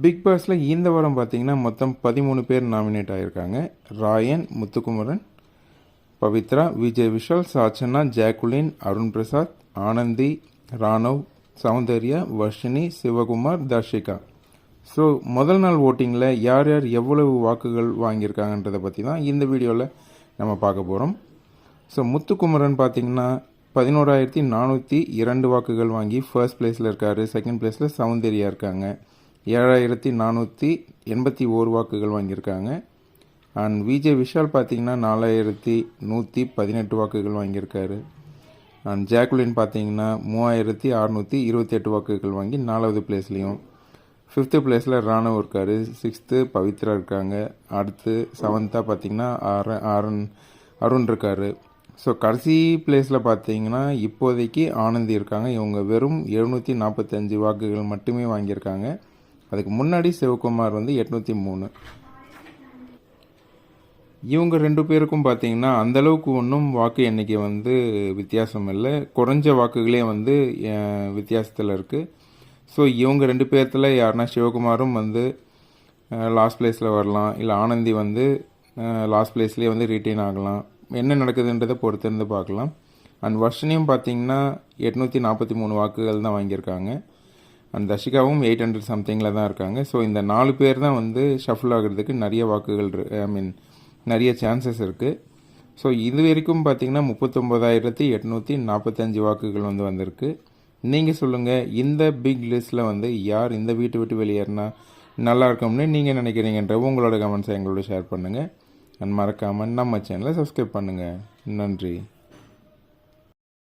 Big பாஸில் இந்த வாரம் பார்த்தீங்கன்னா மொத்தம் 13 பேர் நாமினேட் ஆகியிருக்காங்க. ராயன், முத்துக்குமரன், பவித்ரா, விஜய் விஷால், சாச்சனா, ஜாக்குலின், அருண் பிரசாத், ஆனந்தி, ராணவ், சௌந்தர்யா, வர்ஷினி, சிவகுமார், தர்ஷிகா. ஸோ முதல் நாள் ஓட்டிங்கில் யார் யார் எவ்வளவு வாக்குகள் வாங்கியிருக்காங்கன்றதை பற்றி தான் இந்த வீடியோவில் நம்ம பார்க்க போகிறோம். ஸோ முத்துக்குமரன் பார்த்திங்கன்னா 11,402 வாக்குகள் வாங்கி ஃபர்ஸ்ட் பிளேஸில் இருக்கார். செகண்ட் பிளேஸில் சௌந்தர்யா இருக்காங்க. 7,481 வாக்குகள் வாங்கியிருக்காங்க. அண்ட் விஜய் விஷால் பார்த்திங்கன்னா 4,118 வாக்குகள் வாங்கியிருக்காரு. அண்ட் ஜாக்குலின் பார்த்திங்கன்னா 3,628 வாக்குகள் வாங்கி 4வது பிளேஸ்லேயும். 5th பிளேஸில் ராணவ் இருக்கார். 6th பவித்ரா இருக்காங்க. அடுத்து 7th பார்த்திங்கன்னா அருண் இருக்கார். ஸோ கடைசி பிளேஸில் பார்த்தீங்கன்னா இப்போதைக்கு ஆனந்தி இருக்காங்க. இவங்க வெறும் 745 வாக்குகள் மட்டுமே வாங்கியிருக்காங்க. அதுக்கு முன்னாடி சிவகுமார் 803. இவங்க 2 பேருக்கும் பார்த்தீங்கன்னா அந்தளவுக்கு ஒன்றும் வாக்கு எண்ணிக்கை வித்தியாசம் இல்லை. குறைஞ்ச வாக்குகளே வித்தியாசத்தில் இருக்குது. ஸோ இவங்க 2 பேர்த்தில் யாருன்னா சிவகுமாரும் லாஸ்ட் பிளேஸில் வரலாம், இல்லை ஆனந்தி லாஸ்ட் பிளேஸ்லேயே ரிட்டைன் ஆகலாம். என்ன நடக்குதுன்றதை பொறுத்திருந்து பார்க்கலாம். அண்ட் வர்ஷினியும் பார்த்தீங்கன்னா 843 வாக்குகள் தான் வாங்கியிருக்காங்க. அண்ட் தர்ஷிகாவும் 800 சம்திங்கில் தான் இருக்காங்க. ஸோ இந்த 4 பேர் தான் ஷஃபிள் ஆகிறதுக்கு நிறைய வாக்குகள் நிறைய சான்சஸ் இருக்குது. ஸோ இது வரைக்கும் பார்த்தீங்கன்னா 39,845 வாக்குகள் வந்திருக்கு. நீங்கள் சொல்லுங்கள், இந்த பிக் லிஸ்ட்டில் யார் இந்த வீட்டை விட்டு வெளியேறினா நல்லா இருக்கும்னு நீங்கள் நினைக்கிறீங்கன்ற உங்களோட கமெண்ட்ஸை எங்களோட ஷேர் பண்ணுங்கள். அண்ட் மறக்காமல் நம்ம சேனலை சப்ஸ்கிரைப் பண்ணுங்கள். நன்றி.